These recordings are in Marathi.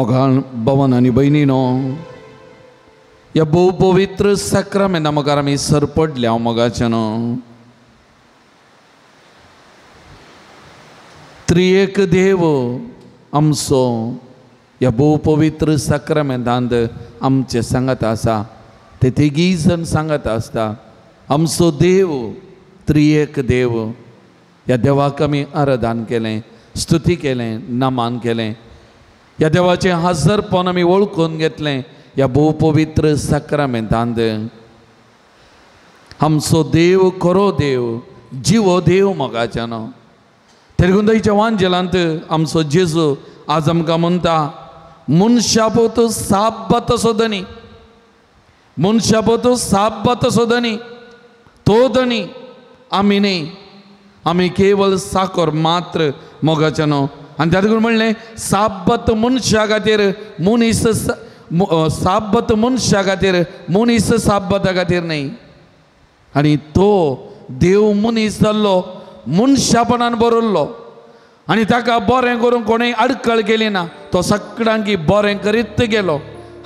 मोगा भवन आणि बहिणीनो, या बहु पवित्र सक्रमेंटा मोगार आमी सरपडले हांव मोगाचें त्रिएक देव आमचो या बहु पवित्र सक्रमेंटांत आमचे सांगत आसा। ते तिगी जण सांगत आसता आमचो देव त्रिएक देव। या देवाक आमी आराधन केलें, स्तुती केलें, नमन केलें। या देवाचें हजरपण आमी वळखून घेतलें या बहु पवित्र सक्रमेंटांत। आमचो देव खरो देव, जिवो देव मोगाच्यानो। तेलगुंदईच्या वांजेलांत आमचो जेजू आज आमकां म्हणटा, मनशा पोतू साब्बत सोदनी, मनशा पोतू साब्बत सोदनी, तो दनी आमी न्ही, आमी केवळ साकर मात्र मोगाच्यानो। आनी त्या देखून म्हणलें साब्बत मनशा खातीर मनीस, साब्बत मनशा खातीर मनीस साब्बता खातीर न्ही। आनी तो देव मनीस जाल्लो, मनशापणान बरयल्लो आनी ताका बरें करूंक कोणें आडखळ केली ना। तो सगळ्यांक बरें करीत गेलो,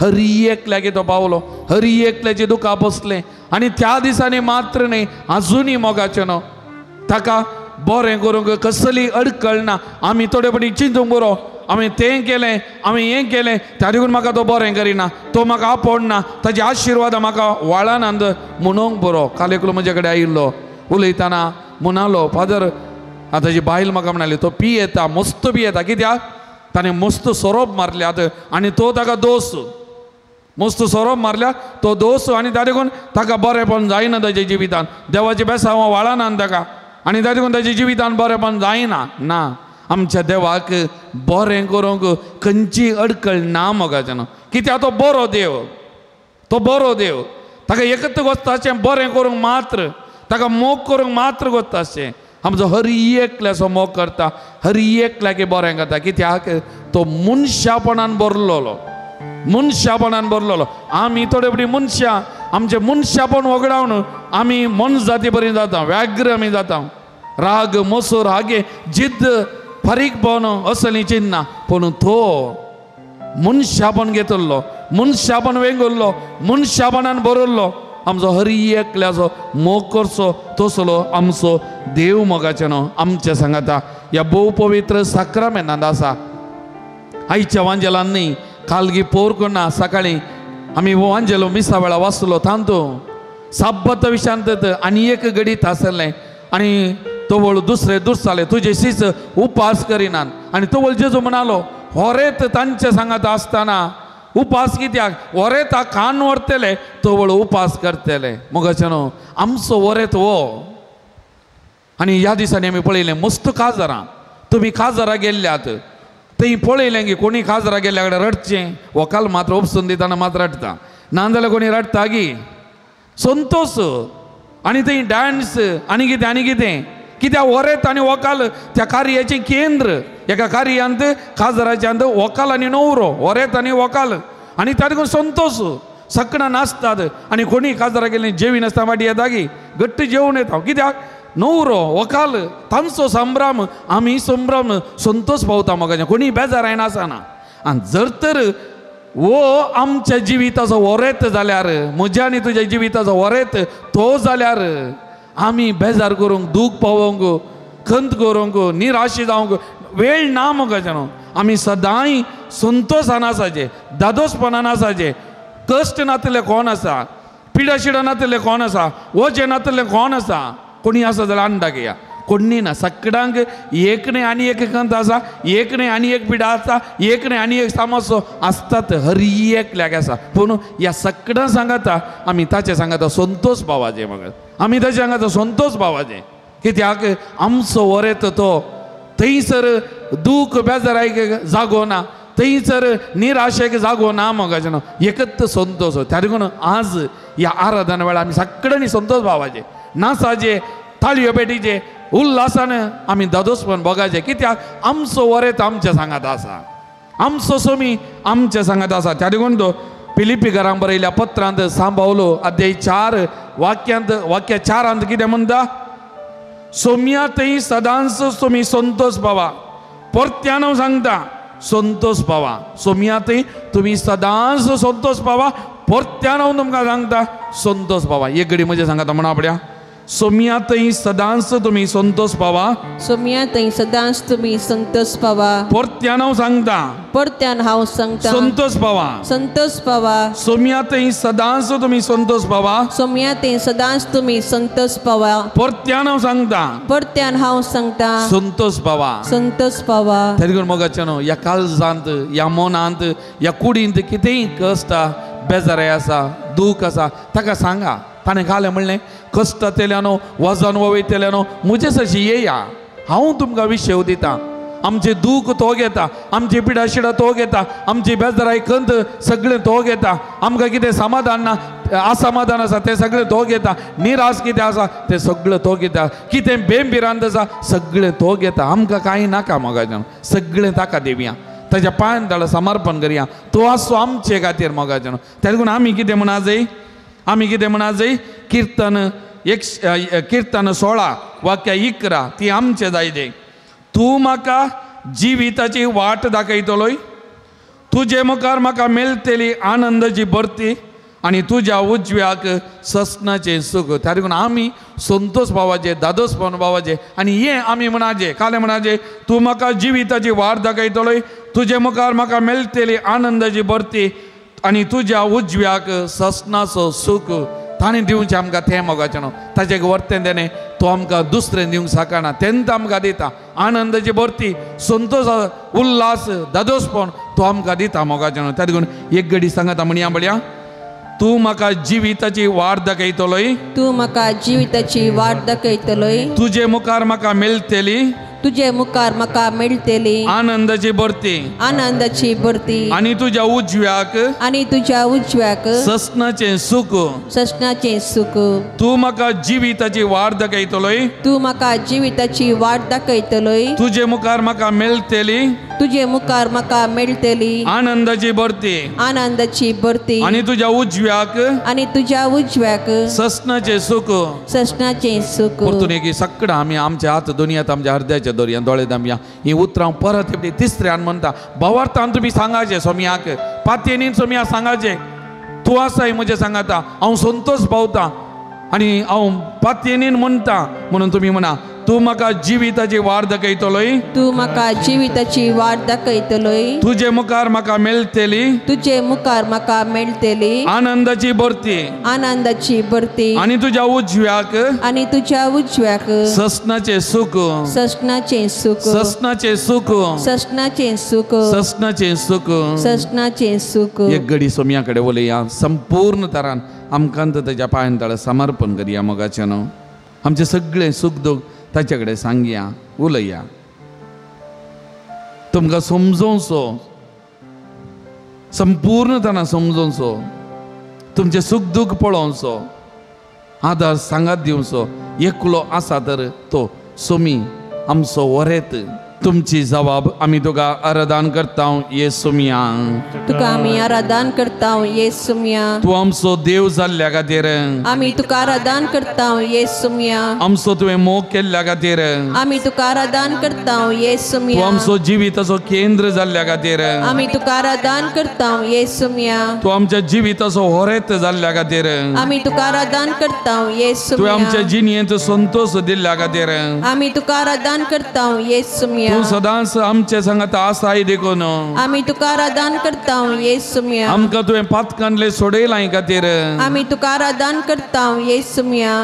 हरी एकल्यागे तो पावलो, हरी एकल्याचे दुखां बसलें आनी त्या दिसांनी मात्र न्ही, आजुनी मोगाचेनो ताका बरें करूंक कसली अडखळ ना। आमी थोडे पडी चिंतूंक बरो, आमी तें केलें, आमी हें केलें, त्या देखून म्हाका तो बरें करिना, तो म्हाका आपडना, ताजे आशिर्वाद म्हाका वाळानांद म्हणूंक बरो। काल एकलो म्हजे कडेन आयिल्लो, उलयतना म्हणालो, फादर ताजी बायल म्हाका म्हणाली तो पी येता, मस्त पी येता, कित्याक ताणें मस्त सोरोप मारल्यात आनी तो ताका दोस, मस्त सोरोप मारल्यात तो दोस आनी त्या देखून ताका बरेंपण जायना ताच्या जिवितान। देवाचे बेसांव वाळानान ताका आनी त्या देखून ताच्या जिवितान बरेंपण जायना ना। आमच्या देवाक बरें करूंक खंयची अडखळ ना मोगाचें, कित्याक तो बरो देव, तो बरो देव। ताका एकच गोश्ताचें बरें करूंक मात्र, ताका मोग करूंक मात्र गोश्ताचें। आमचो हरी एकल्याचो मोग करता, हरी एकल्यागे बरें करता, कित्याक तो मनशापणान बरलोलो, मनशापणान बरलोलो। आमी थोडे पडी मनशां आमचे मनशापण वगडावन आमी मन जाती बरी जाता, व्याग्र आमी जाता, राग मोसोर हागे जिद्द फारीकपण असली चिन्ना। पूण तो मनशापण घेतलो, मनशापण वेंगुल्लो, मनशापणान बरयल्लो। आमचो हरी एकल्याचो मोग करचो तसलो आमचो देव मोगाचेनो आमच्या सांगाता या बहु पवित्र सक्रमेंटांत आसा। आयच्या वांजेलान न्ही, कालगी पोर करना, सकाळीं आमी वांजेलो मिसा वेळा वाचलो तांतूं साब्बत विशांत आनी एक घडीत आसलें आनी तोवळ दुसरे दुसरे तुजे सीस उपास करिनात आनी तोवळ जेजू म्हणालो होरेत तांचे सांगात आसतना उपास कित्याक, वरेत कान व्हरतले तोवळ उपास करतले। मोगाचेनो आमचो वरेत वो। आनी ह्या दिसांनी आमी पळयलें मस्त काजारां, तुमी काजारां गेल्ल्यात थंय पळयलें की कोणी काजारां गेल्ल्या कडेन रडचें, व्हंकल मात्र उपसून दितना मात्र रडता, नाजाल्यार कोणी रडटा गी संतोष आनी थंय डान्स आनी कितें कित्याक वरेत आनी व्हंकल त्या कार्याचें केंद्र। एका कार्यांत काजाराच्या अंत व्हंकल आनी न्हवरो, वरेत आनी व्हंकल आनी त्या देखून संतोष सगळां नाचतात आनी कोणी काजारां गेलें जेवी नासता वाटी येता गी घट्ट जेवून येता, कित्याक न्हवरो व्हंकल तांचो संभ्रम आमी संभ्रम संतोष पावता मोगाचें, कोणी बेजार आयना आसना। आनी जर तर वो आमच्या जिविताचो वरेत जाल्यार, म्हज्या आनी तुज्या जिविताचो वरेत तो जाल्यार आमी बेजार करूंक, दूख पावोवंक, खंत करूंक, निराशी जावंक वेळ ना मोगाचेनो। आमी सदांय संतोशान आसाचे, दादोसपणान आसाचे। कश्ट नातले कोण आसा, पिडा शिडा नातले कोण आसा, वजें नातले कोण आसा, कोणी आसा जाल्यार आनी दाखया, कोणी ना। सगळ्यांक एक न्ही आनी एक खंत आसा, एक न्ही आनी एक पिडा आसा, एक न्ही आनी एक सामोसो आसतात, हरी एकल्याक आसा। पूण ह्या सगळ्यां सांगाता आमी ताचे सांगाता संतोष पावाचे मग, आमी ताचे सांगाता संतोष पावाचे, कित्याक आमचो वरेत तो थंयसर दूख बेजारायक जागो ना, थंयसर निराशेक जागो ना मोगाचेनो, एकच संतोष। त्या देखून आज ह्या आराधना वेळा आमी सगळ्यांनी संतोष पावाचे, नाचाचे, थाळयो पेटीचे, उल्हासान आमी दादोसपण बघायचे, कित्याक आमचो वरेत आमच्या सांगात आसा, आमचो सोमी आमच्या सांगात आसा। त्या देखून तो फिलिपिकारांक बरयल्या पत्रांत सांबावलो अध्याय 4 वाक्य 4 कितें म्हणटा, सोम्यातही सदांच तुम्ही संतोष पावा। परत्यान सांगता संतोष पावा. सोमयातय तुम्ही सदांच संतोष पावा. परत्यान हांव तुमकां सांगता संतोष पावा. एक घडी म्हणजे सांगात म्हणा आपल्या. सोमयातय सदांच तुम्ही संतोष पावा. सोमयातय सदांच तुम्ही संतोष पावा. परत्यान हांव सांगता. परत्यान हांव सांगता संतोष पावा. संतोष पावा. सोमयातय सदांच तुम्ही संतोष पावा. सोमयातय सदांच तुम्ही संतोष पावा. परत्यान हांव सांगता. परत्यान हांव सांगता संतोष पावा. संतोष पावा. तरी करून मोगाच्यानो ह्या काळजांत ह्या मनांत ह्या कुडींत कितेंय कश्ट बेजाराय आसा दूख आसा ताका सांगा. ताणें घालें म्हणलें कश्ट तेल्यानो वजन वयतल्यानो म्हजे सशी येया हांव तुमकां विशय दिता. आमचे दूख तो घेता. आमची पिडा शिडा तो घेता. आमची बेजाराय खंत सगळें तो घेता. आमकां कितें समाधान ना असमाधान आसा तें सगळें तो घेता. निराश कितें आसा तें सगळें तो घेता. कितें बेंबिरांत आसा सगळें तो घेता. आमकां कांय नाका मोगाच्यान सगळें ताका देवया. ताच्या पांयान ताळा समर्पण करया. तो आसो आमचे खातीर मोगाच्यान. त्या लागून आमी कितें म्हणा जाय. आमी कितें म्हणा जाय. कीर्तन 16 वाक्य 11 ती आमचे जाय दे. तूं म्हाका जिविताची वाट दाखयतलोय. तुजे मुखार म्हाका मेळटली आनंदाची भरती आनी तुज्या उजव्याक ससनाचें सूख. त्या देखून आमी संतोष पावाचे दादोसपण पावाचे आनी हें आमी म्हणाजे काले म्हणाजे. तूं म्हाका जिविताची वाट दाखयतलोय. तुजे मुखार म्हाका मेळटली आनंदाची भरती आनी तुज्या उजव्याक ससनाचो सूख. ताणें दिवचें आमकां तें मोगाचें न्हू. ताचें वर्तें देणें तो आमकां दुसरें दिवंक शकना तेंच आमकां दिता. आनंदाची भरती संतोष उल्हास दादोसपण तो आमकां दिता मोगाचें न्हू. त्या देखून एक घडी सांगात म्हणया बळया. तूं म्हाका जिविताची वाट दाखयतलोय. तूं म्हाका जिविताची वाट दाखयतलोय. तुजे मुखार म्हाका मेळटली तुजे मुखार म्हाका मेळटली आनंदाची भरती आनंदाची भरती आनी तुज्या उजव्याक आनी तुज्या उजव्याक ससनाचें सूख. ससनाचें सूख. तूं म्हाका जिविताची वाट दाखयतलोय. तूं म्हाका जिविताची वाट दाखयतलोय. तुजे मुखार म्हाका मेळटली तुजे मुखार म्हाका मेळटली आनंदाची भरती आनंदाची भरती आनी तुज्या उजव्याक आनी तुज्या उजव्याक ससनाचें सूख. ससनाचें सूख. परतून एक सगळं आमी आमच्या हात दोनयात आमच्या हृदयाच्या दोरयान दोळे दामया. ही उतरां परत तिसऱ्यान म्हणटा. भावार्थान तुमी सांगाचे सोमयाक पातयेनीन सोमया सांगाचे. तूं आसाय म्हजें सांगाता हांव संतोष पावता आनी हांव पातयेनीन म्हणटा म्हणून तुमी म्हणा. तूं म्हाका जिविताची वाट दाखयतलोय. तूं म्हाका जिविताची वाट दाखयतलोय. तुजे मुखार म्हाका मेळटली तुजे मुखार म्हाका मेळटली आनंदाची भरती आनंदाची भरती आनी तुज्या उजव्याक आनी तुज्या उजव्याक ससनाचें सूख. ससनाचें सूख. ससनाचें सूख. ससनाचें सूख. ससनाचें सूख. ससनाचें सूख. एक घडी सोमया कडेन उलया. संपूर्ण तरान आमकांत ताच्या पांयान ताळा समर्पण करया मोगाचें न्हू. आमचें सगळें सुख दूख ताचे कडेन सांगया उलया. तुमकां समजोवचो संपूर्ण तरान समजोवचो. तुमचें सुख दूख पळोवचो. आदार सांगात दिवचो. एकलो आसा तर तो सोमी आमचो वरेत. तुमची जबाब आमी तुका आराधन करता येसुमिया. तुका आमी आराधन करता येसुमिया. तूं आमचो देव जाल्ल्या खातीर आमी तुका आराधन करता येसुमिया. आमचो तुवें मोग केल्ल्या खातीर आमी तुका आराधन करता येसुमिया. तूं आमचो जिविताचो केंद्र जाल्ल्या खातीर आमी तुका आराधन करता येसुमिया. तूं आमच्या जिविताचो होरेत जाल्ल्या खातीर आमी तुका आराधन करता तुवें येसुमिया. आमच्या जिणयेंत संतोष दिल्ल्या खातीर आमी तुका आराधन करता येसुमिया. तूं सदांच आमचे सांगात आसाय देखून आमी तुका आराधन करता येसुमिया. आमकां तुवें पातकांतले सोडयलां खातीर आमी तुका आराधन करता येसुमिया.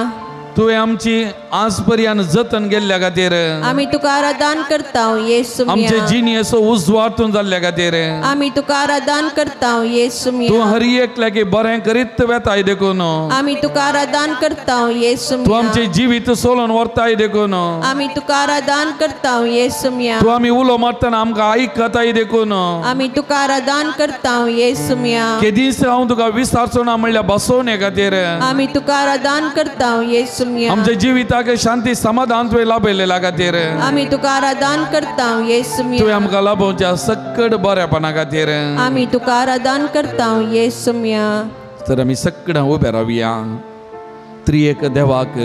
तुवें आमची आज पर्यंत जतन गेल्ल्या खातीर आमी तुका आराधन करता येसुमिया. आमचे जिणयेचो उजवातून जाल्ल्या खातीर आमी तुका आराधन करता येसुमिया. तूं हर एकल्याक बरें करीत वेताय देखून आमी तुका आराधन करता तूं येसुमिया. आमचे जिवीत सोलोवन व्हरताय देखून आमी तुका आराधन करता येसुमिया. तूं आमी उलो मारतना आमकां आयकताय देखून आमी तुका आराधन करता येसुमिया. केदीस हांव तुका विसरचो ना म्हणल्यार बसोवने खातीर आमी तुका आराधन करता येसुमिया. आमच्या जिविताक शांती समाधान तुवें लाभयलेल्या खातीर आमी तुका आराधन करता तुवें येसुमिया. आमकां लाभोवच्या सकट बरेपणा खातीर आमी तुका आराधन करता येसुमिया. तर आमी सगळां उबे रावया. त्रिएक देवाक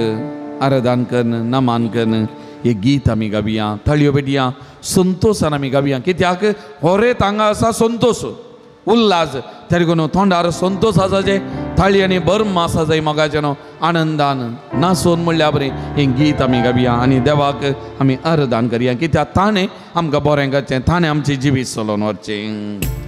आराधन करन नमान करन हे गीत आमी गावया थाळयो पेटया संतोषान आमी गावया कित्याक होरे हांगा आसा संतोष उल्हास तेरेकून तोंडार संतोष आसा जे थाळी आनी बर्म आसा जंय मोगाचे न्हू आनंदान नाचोन म्हणल्या बरें हें गीत आमी गावया आनी देवाक आमी अरदान करया कित्याक ताणें आमकां बरें करचें ताणें आमचें जिवीत चलोवन व्हरचें.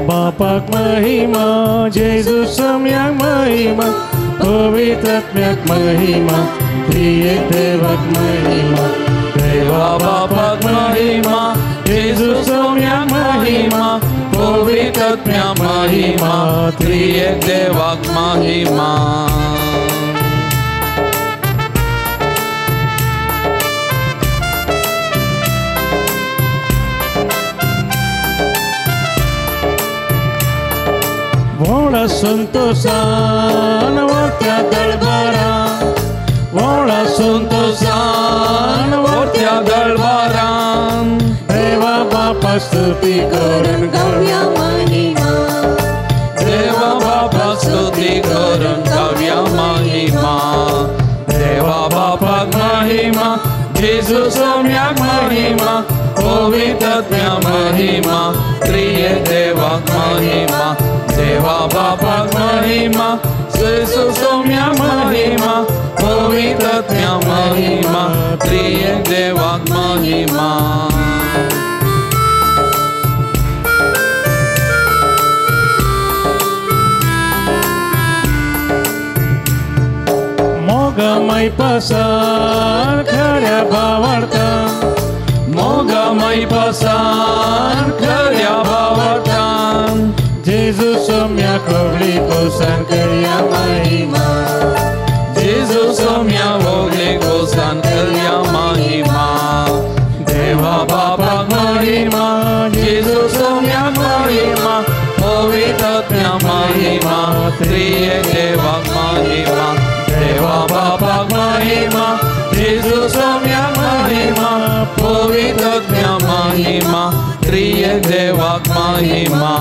बापाक महिमा जेजू सम्याक महिमा पवित्रात्म्याक महिमा त्रिएक देवाक महिमा देवा बापाक महिमा जेजू सम्याक महिमा पवित्रात्म्याक महिमा त्रिएक देवाक महिमा. व्होळा संतोषान वरत्या दळबारा व्होळा संतोषान वरत्या दळबारान देवा बापा स्तुती करून गावया महिमा देवा बापा स्तुती करून गावया महिमा. देवा बापाक महिमा जेजू सम्याक महिमा पवित्रात्म्याक महिमा त्रिएक देवाक महिमा. देवा बापाक महिमा जेजू सम्याक महिमा पवित्रात्म्याक महिमा त्रिएक देवाक महिमा. मोगमाई पसार खऱ्या भावार्था मोगमाई पसार खऱ्या भावार्थान जेजू सम्या कवळी कोसान करया महिमा जेजू सम्या वगले कोसान करया महिमा. देवा बापाक महिमा जेजू सम्याक महिमा पवित्रात्म्याक महिमा त्रिएक देवाक महिमा. देवा बापाक महिमा जेजू सम्याक महिमा पवित्रात्म्याक महिमा त्रिएक देवाक महिमा.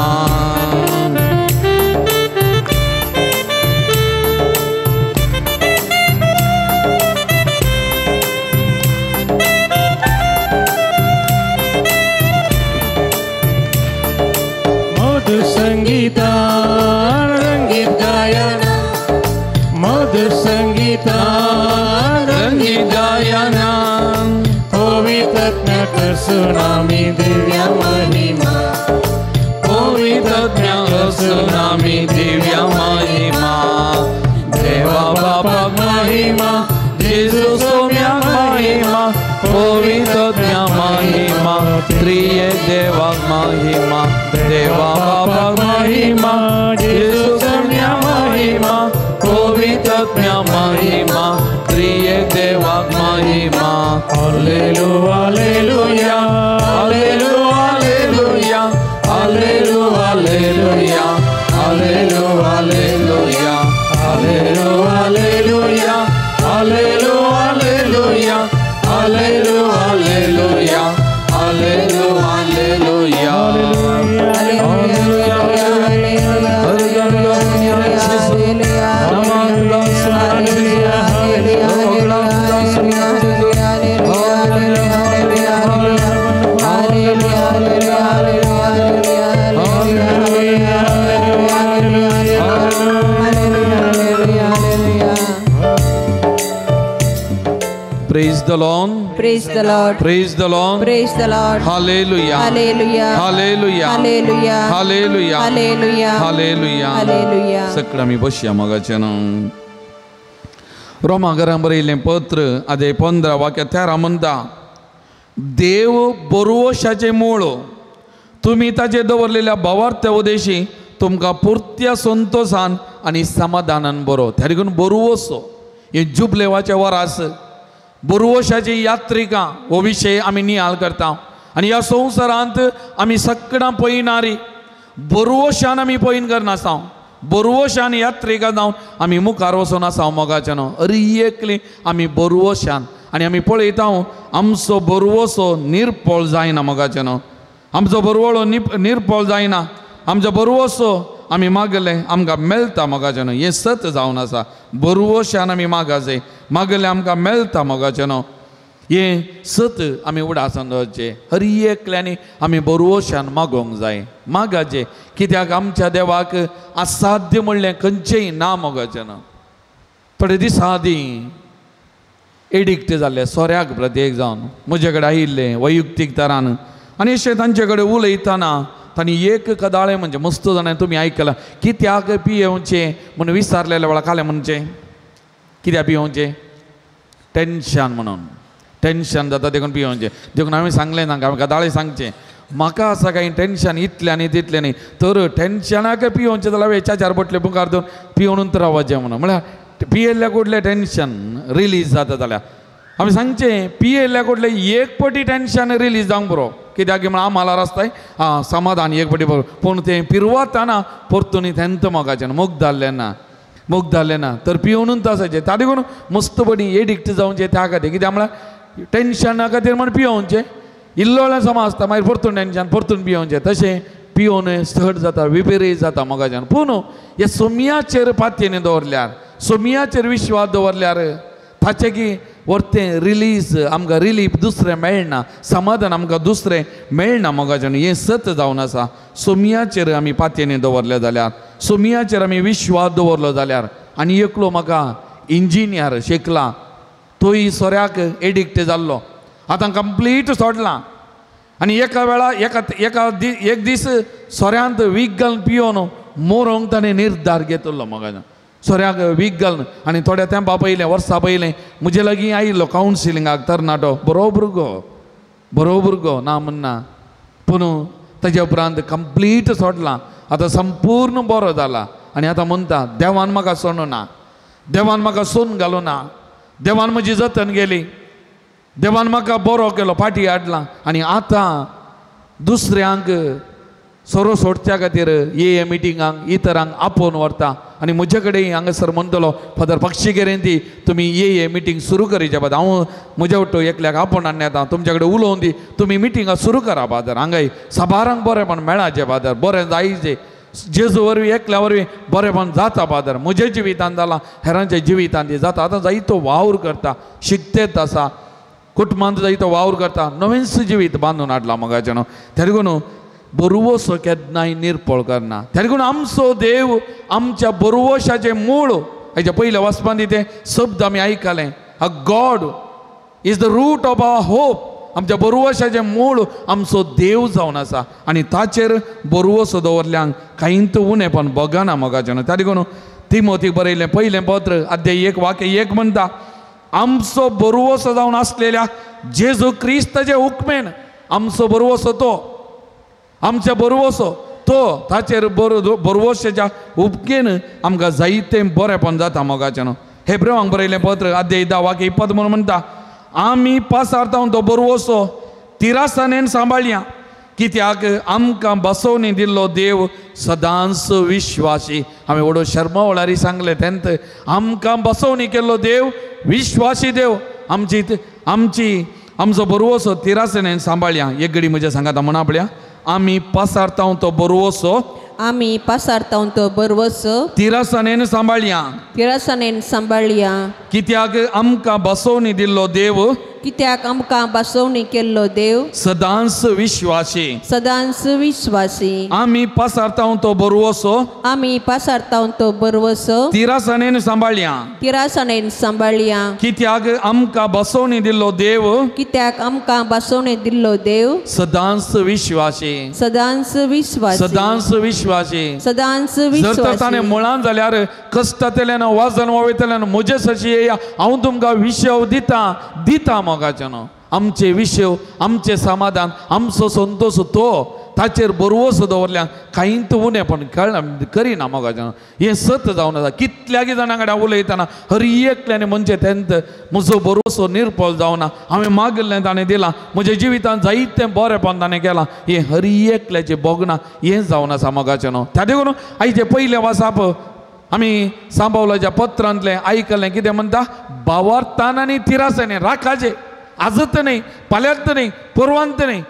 मधुर संगीतान रंगीत गायना मधुर संगीतान रंगीत गायनान पवित्रात्म्याक सुनामी दिव्या महिमा पवित्रात्म्याक सुनामी दिव्या महिमा. देवा बापाक महिमा जेजू सम्याक महिमा पवित्रात्म्याक महिमा त्रिएक देवाक महिमा. देवा बापाक महिमा जेजू सम्याक महिमा पवित्रात्म्याक महिमा त्रिएक देवाक महिमा. Hallelujah hallelujah hallelujah hallelujah hallelujah hallelujah hallelujah hallelujah hallelujah hallelujah hallelujah Praise the Lord. Praise the Lord. Praise the Lord. Praise the Lord. Hallelujah. Hallelujah. Hallelujah. Hallelujah. Hallelujah. Hallelujah. Hallelujah. Hallelujah. सगळं आमी बसया मोगाचें रोमाघरां बरयलें पत्र आदे 15 वाक्य 13 म्हणटा देव बरोवशाचें मूळ तुमी ताचे दवरलेल्या भावार्थ उदेशी तुमकां पुर्त्या संतोषान आनी समाधानान बरो त्या देखून बरोवसो हे जुबलेवाचे वरास बरोवशाची यात्रिका हो विशय आमी नियाळ करता आनी ह्या संवसारांत आमी सगळां पळयणारी बरोवशान आमी पळयन करनासा बरोवशान यात्रिका जावन आमी मुखार वचून आसा मोगाचें न्हू अरी एकली आमी बरोवशान आनी आमी पळयता आमचो बरवसो निर्पोळ जायना मोगाचे न्हू आमचो बरवळो निर्पोळ जायना आमचो बरवसो आमी मागले आमकां मेळटा मोगाचे न्हू हें सत जावन आसा बरवशान आमी मागले आमकां मेळटा मोगाचे न्हू हें सत आमी उडासन दवरचें हर एकल्यानी आमी बरवशान मागोवंक जाय मागाचें कित्याक आमच्या देवाक असाध्य म्हणलें खंयचेंय ना मोगाचें न्हू थोडे दिसा आदीं एडिक्ट जाल्ले सोऱ्याक प्रत्येक जावन म्हजे कडेन आयिल्ले वैयक्तीक तरान आनी अशें तांचे कडेन उलयतना तांणी एक कदाळे म्हणजे मस्त जाणां तुमी आयकलां कित्याक पियेवचें म्हूण विचारलेल्या वेळार काले म्हणचें कित्याक पियेवचें टेन्शन म्हणून टेन्शन जाता देखून पियेवचें देखून हांवें सांगलें तांकां कदाळे सांगचें म्हाका आसा कांय टेन्शन इतलें आनी तितलें न्ही तर टेन्शनाक पियेवचें जाल्यार वेचार बोटले मुखार दवरून पिवून रावचें म्हणून म्हळ्यार पियेल्ल्या कुठलें टेन्शन रिलीज जाता जाल्यार आमी सांगचें पियेल्ल्या कुठलें एक पटी टेन्शन रिलीज जावंक बरो कित्याक म्हण आम्हाला रस्ताय समाधान एक पटी बरो पूण तें पिरवतना परतून थेंत मोगाचें मोग जाल्लें ना तर पिवूनच आसाचें त्या देखून मस्त बरी एडिक्ट जावचें त्या खातीर कित्याक म्हळ्यार टेन्शना खातीर म्हण पियोवचें इल्लो वेळार समजता मागीर परतून टेन्शन परतून पियोवचें तशें पिवून स्टड जाता विपरीत जाता मोगाच्यान पूण हे सोमयाचेर पातयेन दवरल्यार सोमयाचेर विश्वास दवरल्यार ताचें की वर्तें रिलीज आमकां रिलीफ दुसरें मेळना समाधान आमकां दुसरें मेळना मोगाच्यान हें सत जावन आसा सोमयाचेर आमी पातयेन दवरले जाल्यार सोमयाचेर आमी विश्वास दवरलो जाल्यार आनी एकलो म्हाका इंजिनियर शिकला तोय सोऱ्याक एडिक्ट जाल्लो आतां कंप्लीट सोडलां आनी एका वेळार एक दीस सोऱ्यांत वीक घालून पियोन मोरोंक ताणें निर्धार घेतलो मोगाच्यान सोऱ्याक वीक घालून आनी थोड्या तेंपा पयलें वर्सां पयलें म्हजे लागीं आयिल्लो कावन्सिलिंगाक तरणाटो बरो भुरगो ना म्हणना पूण ताजे उपरांत कंप्लीट सोडलां आतां संपूर्ण बरो जाला आनी आतां म्हणटा देवान म्हाका सोडूना देवान म्हाका सोन घालूना देवान म्हजी जतन गेली देवान म्हाका बरो केलो फाटी हाडला आनी आतां दुसऱ्यांक सोरो सोडच्या खातीर हे मिटिंगांक इतरांक आपोवन व्हरता आनी म्हजे कडेन हांगासर म्हणटलो फादर पक्षिकेरेंती तुमी हे मिटींग सुरू करचे बाद हांव म्हज्या वट्टो एकल्याक आपोवन हाडून येता तुमचे कडेन उलोवन दी तुमी मिटिंगां सुरू करा बादर हांगाय साबारांक बरेंपण मेळाचें बादर बरें जायचें जेजू वरवीं एकल्या वरवीं बरेंपण जाता बादर म्हज्या जिवितांत जालां हेरांच्या जिवितांत जाता आतां जायतो वावर करता शिकतेत आसा कुटुंबांत जायतो वावर करता नवेंच जिवीत बांदून हाडला मोगाचें त्या देखून बरवसो केन्नाय निर्पोळ करना त्या देखून आमचो देव आमच्या बरवशाचें मूळ हेच्या पयल्या वचपांत ते शब्द आमी आयकले a God is the root of our hope आमच्या बरवशाचें मूळ आमचो देव जावन आसा आनी ताचेर बरवसो दवरल्यांक कांयत उणेपण बगना मोगाचें त्या देखून तिमोथीक बरयलें पयलें पत्र अध्याय 1 वाक्य 1 म्हणटा आमचो बरवसो जावन आसलेल्या जेजू क्रिस्ताचे हुकमेन आमचो बरवसो तो आमच्या बरवसो तो ताचेर बरवशाच्या उपकेन आमकां जायतें बरेंपण जाता मोगाचें हेब्रेवांक बरयलें पत्र अध्याय 10 वाक्य 20 म्हणटा आमी पासारता तो बरवसो तिरासानेन सांबाळया कित्याक आमकां बसोवनी दिल्लो देव सदांच विश्वासी हांवें व्हडो शर्मावळारी सांगलें तेंत आमकां बसोवनी केल्लो देव विश्वासी देव आमचो बरवसो तिरासानेन सांबाळया एक घडी म्हज्या सांगाता म्हणा पळया आमी पासारता तो बरवसो तिरासानेन सांबाळया कित्याक आमकां बसोवनी दिल्लो देव सदांच विश्वासी आमी पासारता तो बरवसो तिरासानेन सांबाळया कित्याक आमकां बसोवनी दिल्लो देव सदांच विश्वासी जर ताणें मुळान जाल्यार कश्टांतल्यान वाजन वळयतल्यान म्हजे सशी येया हांव तुमकां विशव दिता मोगाचें आमचे विशव आमचें समाधान आमचो संतोष तो ताचेर बरवसो दवरल्यांक कांयत उणेपण करिना मोगाचें हें सत जावन आसा कितल्यागी जाणां कडेन उलयतना हर एकल्यान म्हणजे तेंत म्हजो बरवसो निर्पोळ जावना हांवें मागलें ताणें दिलां म्हज्या जिवितांत जायतें बरेंपण ताणें केलां हें हर एकल्याचें बोगना हें जावन आसा मोगाचें त्या देखून आयचें पयलें वाचाप आम्ही सांबावलाच्या पत्रांतले आयकलें कितें म्हणटा भावार्थान आनी तिरासांनी राखाचे आजत नाही फाल्यांत नाही परवांत नाही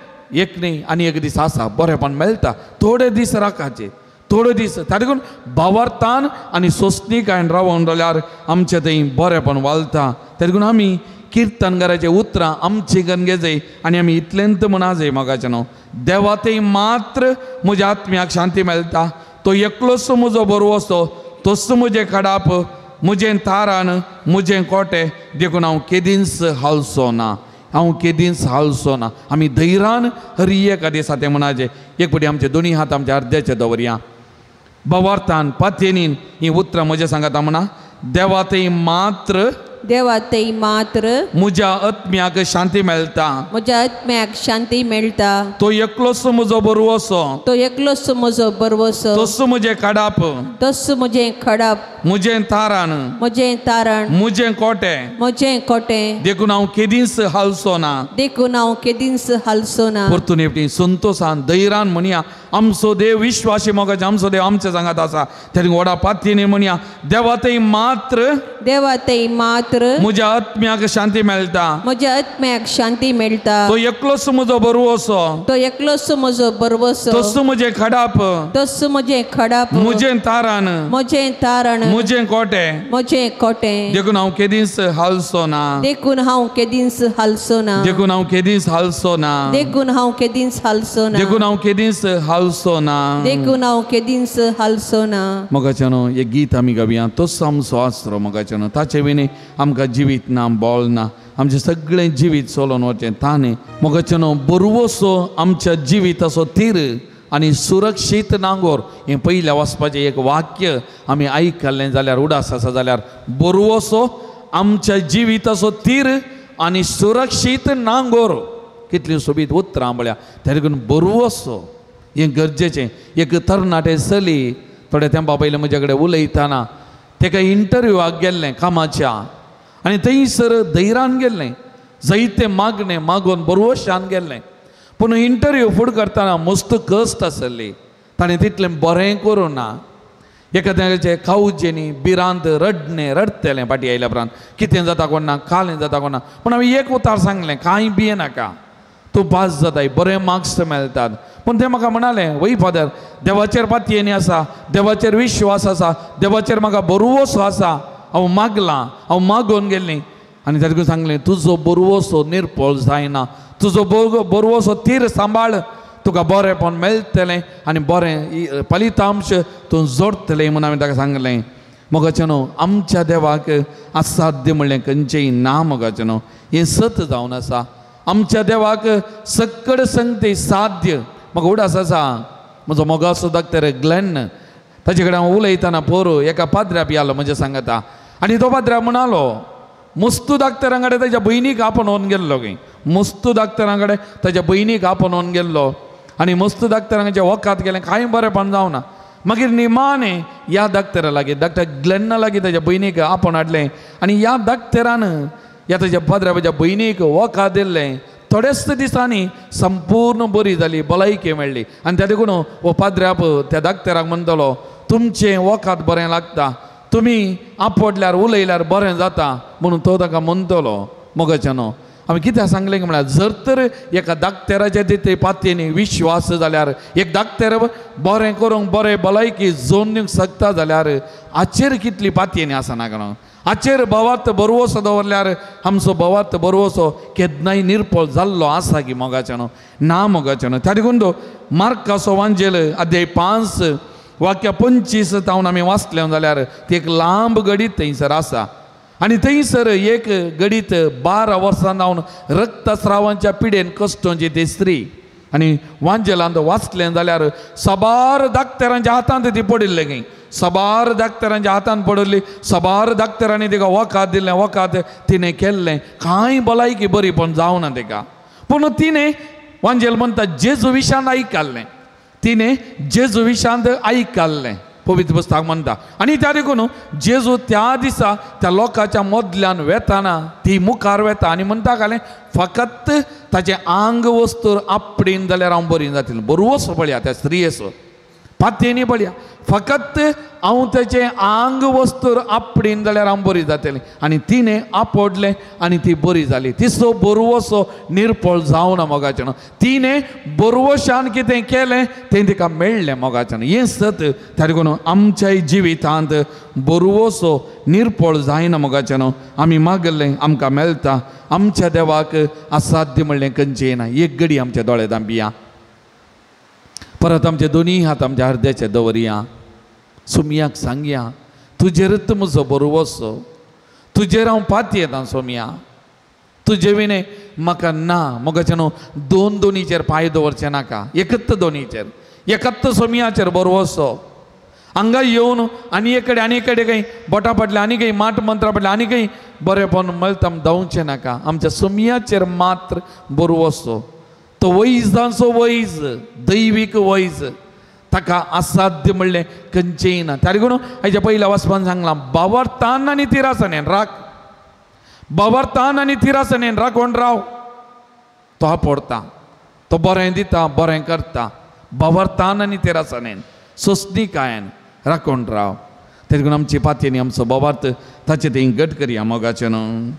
एक नाही आनी एक दीस आसा बरेंपण मेळटा थोडे दीस राखाचे थोडे दीस तातूंत भावार्थान आनी सोंसणीकायेन रावून जाल्यार आमचें थंय बरेंपण वालता तातूंत आमी किर्तनकाराचें उतरां आमची गणगेजय आनी आमी इतलेंत म्हणाजय मोगाचें न्हू देवा थंय मात्र म्हज्या आत्म्याक शांती मेळटा तो एकलोच म्हजो बरवसो तोच म्हजें खडाप म्हजें तारण म्हजें कोटे देखून हांव केदींच हालसो ना हांव केदींच हालसो ना आमी धैर्यान हरी एका दिसा तें म्हणाजें एक फावटी आमचे दोनी हात आमच्या अर्द्याचे दवरया भावार्थान पातयेनीन ही उतरां म्हजे सांगाता म्हणा देवा थंय मात्र म्हज्या आत्म्याक शांती मेळटा म्हज्या आत्म्याक शांती मेळटा तो एकलोच म्हजो बरवसो तोच म्हजें खडाप म्हजें तारण म्हजें कोटे देखून हांव केदींच हालसो ना परतून एवटी संतोषान धैर्यान म्हणया आमचो देव विश्वासी मोगाचे आमचो देव आमच्या सांगात आसा तेणे व्हडा पातयेनी म्हणया देवा थंय मात्र म्हज्या आत्म्याक शांती मेळटा तो एकलोच म्हजो बरवसो तोच म्हजें खडाप म्हजें तारण म्हजें कोटे देखून हांव केदींच हालसो ना देखून हांव केदींच हालसो ना मोगाचेनो एक गीत आमी गावया तोच आमचो आसरो मोगाचेनो ताचे विने आमकां जिवीत ना बोल ना आमचें सगळें जिवीत चलोवन वचें ताणें मोगाचेनो बरवसो आमच्या जिविताचो तीर आनी सुरक्षीत नांगोर हें पयल्या वचपाचें एक वाक्य आमी आयकल्लें जाल्यार उडास आसा जाल्यार बरवसो आमच्या जिविताचो तीर आनी सुरक्षीत नांगोर कितली सोबीत उतरां म्हळ्यार त्या देखून बरवसो हें गरजेचें एक तरणाटे चली थोडे तेंपा पयलीं म्हजे कडेन उलयतना ताका इंटरव्यूवाक गेल्लें कामाच्या आनी थंयसर धैर्यान गेल्लें जायते मागणें मागोवन बरवशान गेल्लें पूण इंटरव्यू फुडें करतना मस्त कस्ट आसली ताणें तितलें बरें करूं ना एकाद्याचे खावचें भिरांत रडतलें फाटीं आयल्या उपरांत कितें जाता कोण ना कालें जाता कोण ना पूण हांवें एक उतार सांगलें कांय भिये नाका तूं पास जाताय बरे मार्क्स मेळटात पूण तें म्हाका म्हणालें वय फादर देवाचेर पातयेनी आसा देवाचेर विश्वास आसा देवाचेर म्हाका बरवसो आसा हांव मागलां हांव मागोवन गेल्लीं आनी ताका सांगलें तुजो बरवसो निर्फळ जायना तुजो बरवसो तीर सांबाळ तुका बरेंपण मेळटलें आनी बरें फलितांश तूं जोडटलें म्हूण हांवें ताका सांगलें मोगाचेनो आमच्या देवाक असाध्य म्हणलें खंयचेंय ना मोगाचेनो हें सत जावन आसा आमच्या देवाक सक्कड संगती साध्य म्हाका उडास आसा म्हजो मोगाचो डॉक्टर ग्लेन ताचे कडेन हांव उलयतना पोरू एका पाद्र्याक येयलो म्हज्या सांगाता आनी तो पाद्र्या म्हणालो मस्तू डॉक्टरां कडेन ताच्या भयणीक आपणोवन गेल्लो खंय मस्तू डॉक्टरां कडेन ताच्या भयणीक आपणोवन गेल्लो आनी मस्तू डॉक्टरांचे वखाद गेलें कांय बरेंपण जावना मागीर निमाणें ह्या डॉक्टरा लागीं डॉक्टर ग्लेना लागीं ताच्या भयणीक आपण हाडलें आनी ह्या डॉक्टरान ह्या ताच्या पाद्र्याच्या भयणीक वखाद दिल्लें थोडेच दिसांनी संपूर्ण बरी जाली भलायकी मेळ्ळी आनी त्या देखून हो पाद्र्याप त्या डॉक्टराक म्हणटलो तुमचें वखाद बरें लागता तुमी आपडल्यार उलयल्यार बरें जाता म्हणून तो ताका म्हणटलो मोगाचेनो हांवें कितें सांगलें म्हळ्यार जर तर एका डॉक्टराच्या ते पातयेनी विश्वास जाल्यार एक डॉक्टर बरें करूंक बरें भलायकी जोन दिवंक शकता जाल्यार हाचेर कितली पातयेनी आसना काय हाचेर भवार्थ बरवसो दवरल्यार आमचो भवार्थ बरवसो केन्नाय निर्फळ जाल्लो आसा की मोगाचेनो ना मोगाचेनो त्या देखून तो मार्काचो वांजेल अध्याय 5 वाक्य 25 तावन आमी वाचलें जाल्यार ती एक लांब गडीत थंयसर आसा आनी थंयसर एक गडीत 12 वर्सां जावन रक्तस्रावांच्या पिडेन कश्टांची ती स्त्री आनी वांजेलांत वाचलें जाल्यार सबार डॉक्टरांच्या हातांत ती पडिल्लें खंय सबार डॉक्टरांच्या हातांत पडली सबार डॉक्टरांनी तिका वखाद दिल्लें वखाद तिणें केल्लें कांय भलायकी बरी पण जावना तिका पूण तिणें वांजेल म्हणटा जेजू विशांत आयकल्लें तिणें जेजू विशांत आयकल्लें पवित्र पुस्तक म्हणटा आनी त्या देखून जेजू त्या दिसा त्या लोकांच्या मदल्यान वेताना ती मुखार वेता आनी म्हणटा कालें फकत ताचें आंग वस्तूर आपडीन जाल्यार हांव बरी जातलें बरवसो पळया त्या स्त्रियेचो पातयेनी पळया फकत हांव तेचे आंग वस्तूर आपडीन जाल्यार हांव बरी जातलें आनी तिणें आपडलें आनी ती बरी जाली तिचो बरवसो निर्पळ जावना मोगाचें तिणें बरवशान कितें केलें तें तिका मेळ्ळें मोगाचें हें सत ताका आमच्याय जिवितांत बरवसो निर्पळ जायना मोगाचें आमी मागलें आमकां मेळटा आमच्या देवाक असाध्य म्हणलें खंयचें ना एक घडी आमच्या दोळे धांबिया परत आमचे दोनी हात आमच्या हृदयाचे दवरया सोमयाक सांगया तुजेरच म्हजो बरवसो तुजेर हांव पाती येता सोमया तुजे विणे म्हाका ना मोगाचें दोन दोनीचेर पांय दवरचे नाका एकत्त दोनीचेर एकत्त सोमयाचेर बरवसो हांगा येवन आनी एक कडेन खंय बोटां पडले आनी खंय माट मंत्रां पडले आनी खंय बरेंपण मळटा धांवचें नाका आमच्या सोमयाचेर मात्र बरवसो तो वैजाचो वैज दैवीक वैज ताका असाध्य म्हणलें खंयचेंय ना ताका लागून हाच्या पयल्या वचपान सांगलां बावरतान आनी तिरासनेन राख बावरतान आनी तिरासनेन राखून राव तो आपडटा तो बरें दिता बरें करता बावरतान आनी तिरासनेन सोंसणीकायेन राखून राव ताका लागून आमची पातयेनी आमचो बावार्थ ताचे थंय घट करया मोगाचें न्हू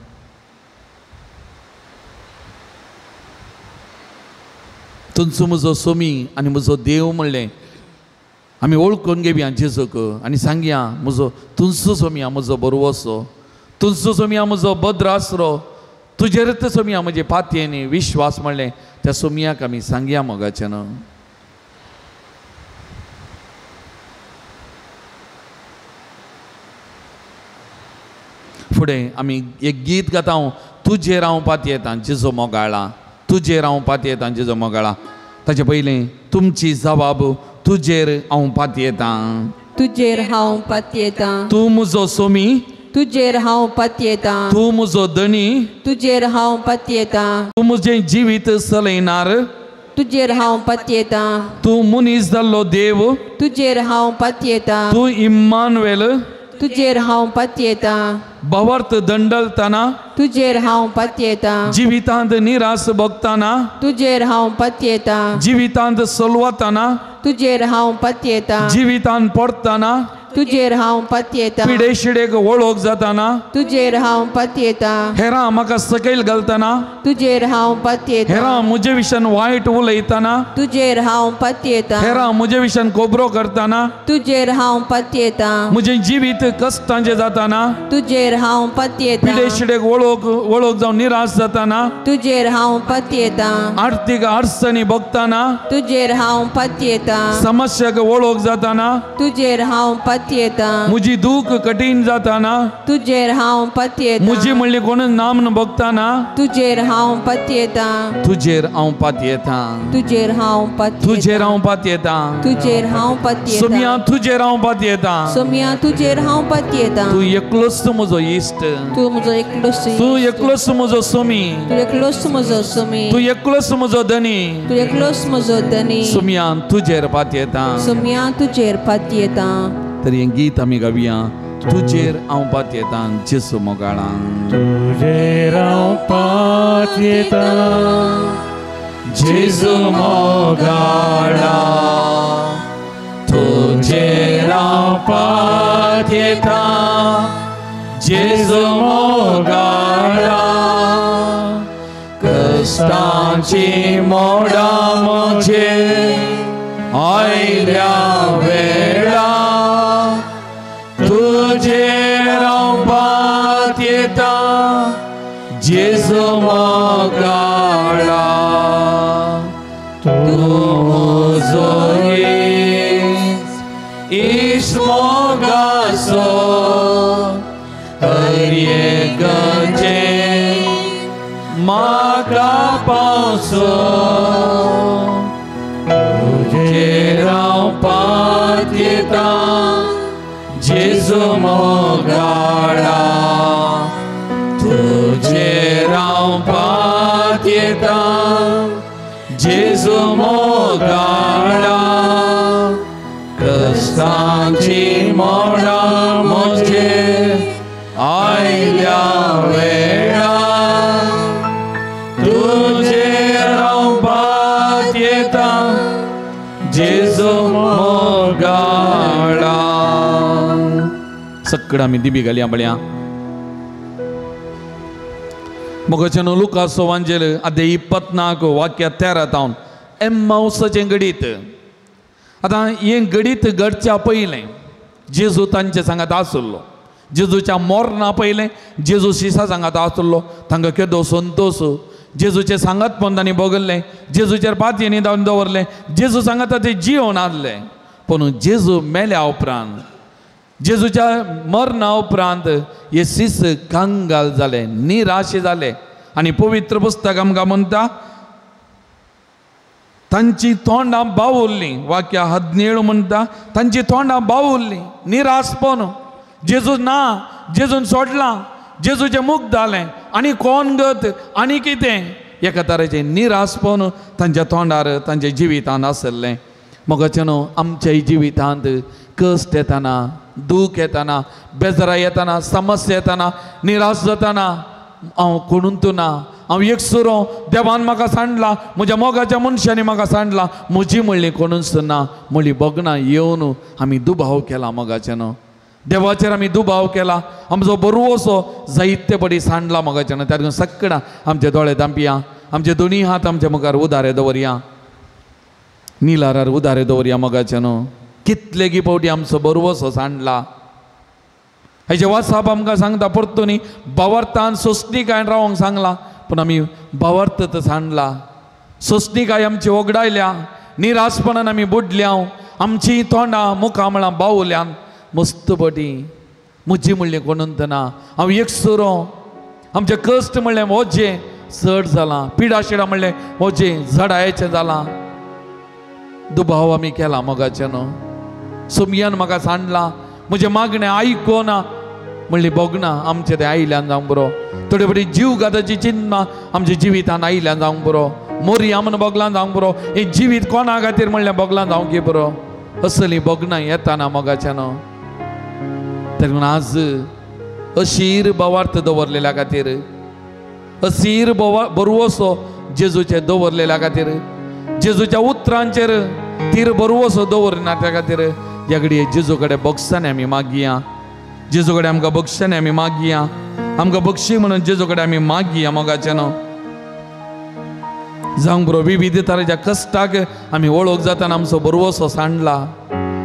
तुमचो म्हजो सोमी आनी म्हजो देव म्हणलें आमी ओळखून घेवया जेजूक आनी सांगया म्हजो तुमचो सोमी हा म्हजो बरवसो तुमचो सोमी हा म्हजो भद्र आसरो तुजेरच सोमी हा म्हजे पातयेनी विश्वास म्हणलें त्या सोमयाक आमी सांगया मोगाचें न्हू फुडें आमी एक गीत गाता तुजेर हांव पातयेतां जेजो मोगाळा तुजेर हांव पातयेतां जेजो मोगाळा ताचे पयलीं तुमची जबाब तुजेर हांव पातयेतां तुजेर हांव पातयेतां तूं म्हजो सोमी तुजेर हांव पातयेतां तूं म्हजो धनी तुजेर हांव पातयेतां तूं म्हजें जिवीत चलयणार तुजेर हांव पातयेतां तूं मनीस जाल्लो देव तुजेर हांव पातयेतां तूं इम्मानुएल तुजेर हांव पातयेतां भावार्थ दंडलतना तुजेर हांव पातयेतां जिवितांत निराश भोगतना तुजेर हांव पातयेतां जिवितांत सलवतना तुजेर हांव पातयेतां जिवितांत पडतना तुजेर हांव पातयेतां पिडेशिडेक वळख जाताना तुजेर हांव पातयेतां हेरां म्हाका सकयल घालतना तुजेर हांव पातयेतां हेरां म्हजे विशयान वायट उलयतना तुजेर हांव पातयेतां हेरां म्हजे विशयान खोबरो करतना तुजेर हांव पातयेतां म्हजें जिवीत कश्टांचें जाताना तुजेर हांव पातयेतां पिडेशिडेक वळख जावन निराश जाताना तुजेर हांव पातयेतां आर्थीक अडचणी भोगतना तुजेर हांव पातयेतां समस्याक वळख जाताना तुजेर हांव पातयेतां म्हजी दूख कठीण जाताना तुजेर हांव पातयेतां म्हजी म्हणली कोण नामन भोगताना तुजेर हांव पातयेतां तुजेर हांव पातयेतां तुजेर हांव पातयेतां तुजेर हांव पातयेतां तुजेर हांव पातयेतां सोमया तुजेर हांव पातयेतां सोमया तुजेर हांव पातयेतां तूं एकलोच म्हजो इश्ट तूं म्हजो एकलोच तूं एकलोच म्हजो सोमी तूं एकलोच म्हजो सोमी तूं एकलोच म्हजो धनी तूं एकलोच म्हजो धनी सोमया तुजेर पातयेतां सोमया तुजेर पातयेतां तरी हें गीत आमी गावया तुजेर हांव पातयेतां जेजू मोगाळा तुजेर हांव पातयेतां जेजू मोगाळा तुजेर हांव पातयेतां जेजू मोगाळा कश्टांची मोडां म्हजेर आयल्या वेळा तुजेर हांव पातयेतां जेजू मोगाळा तूं म्हजो इश्ट मोगाचो हरये गंजे म्हाका पावचो तुजेर हांव पातयेतां जेजू मोगाळा तुजेर हांव पातयेतां जेजू मोगाळा कश्टांची मोडां म्हजेर आयल्या वेळा तुजेर हांव पातयेतां जेजू मोगाळा सक्कड आमी दिबी घालया बळ्या मोगाचेनो लुकास वांजेल अध्याय 24 वाक्य 13 तावन एम्माउसाचें गडीत. आतां हें गडीत घडच्या पयलें जेजू तांचे सांगात आसलो. जेजूच्या मोरणा पयलें जेजू शिसा सांगात आसलो. तांकां केदो संतोश. जेजूचे सांगातपण तांणी भोगल्लें. जेजूचेर पातयेंनी जावन दवरलें. जेजू सांगाता ते जिवन आसलें. पूण जेजू मेल्या उपरांत जेजूच्या मरणा उपरांत हे शिस कांगाल जाले, निराशे जाले. आनी पवित्र पुस्तक आमकां म्हणटा तांची तोंडां बावुरलीं. वाक्य 17 म्हणटा तांची तोंडां बावुरलीं. निराशपण. जेजू ना, जेजून सोडलां, जेजूचें मुख जालें आनी कोण गत आनी कितें एका तरेचें निराशपण तांच्या तोंडार तांच्या जिवितांत आसलें. मोगाचेनो आमच्याय जिवितांत कश्ट येताना, दूख येताना, बेजारा येताना, समस्या येताना, निराश जाताना हांव कोणूच ना, हांव एकसुरो, देवान म्हाका सांडला, म्हज्या मोगाच्या मनशांनी म्हाका सांडला, म्हजी म्हणली कोणूच ना म्हणली बगना येवन आमी दुबाव केला. मोगाचेनो देवाचेर आमी दुबाव केला. आमचो बरवसो जायते बडी सांडला. मोगाचेनो त्या सक्कडां आमचे दोळे धांपया. आमचे दोनी हात आमच्या मुखार उदारे दवरया. निलारार उदारे दवरया. मोगाचेनो कितले गी पावटी आमचो बरवसो सांडला. हेजे वासाप आमकां सांगता परतूनी बावर्तान सोंसणीकाय रावंक सांगला. पूण आमी बावर्त सांडला. सोंसणीकाय आमची ओगडायल्या. निराशपणान आमी बुडल्या. आमची तोंडां मुखां म्हळ्यार बावल्यान मस्त बटी म्हजी म्हणलें कोणूच ना, हांव एकसुरो. आमचे कश्ट म्हणलें ओजे चड जालां. पिडाशिडा म्हणलें ओजे झडायेचें जालां. दुबाव आमी केला. मोगाचेनो सुमयान म्हाका सांडला. म्हजे मागणें आयकोना म्हणली बगना आमचे ते आयल्यान जावंक बरो. थोडे बडी जीव घाताची चिन्नां आमच्या जिवितांत आयल्यान जावंक बरो. मोरया म्हण बोगलां जावंक बरो. हे जिवीत कोणा खातीर म्हणलें बोगलां जावंक बरो. असली बगनां येताना. मोगाचेनो देखून आज अशीर बवार्थ दवरलेल्या खातीर, अशीर बरवसो जेजूचे दवरलेल्या खातीर, जेजूच्या उतरांचेर तीर बरवसो दवरना त्या खातीर ह्या घडये जेजू कडेन बक्षांनी आमी मागया. जेजू कडेन आमकां बक्षांनी आमी मागया. आमकां बक्षी म्हणून जेजू कडेन आमी मागया. मोगाचेनो जावंक बरो विविध तरेच्या कश्टाक आमी वळख जाताना आमचो बरवसो सांडला.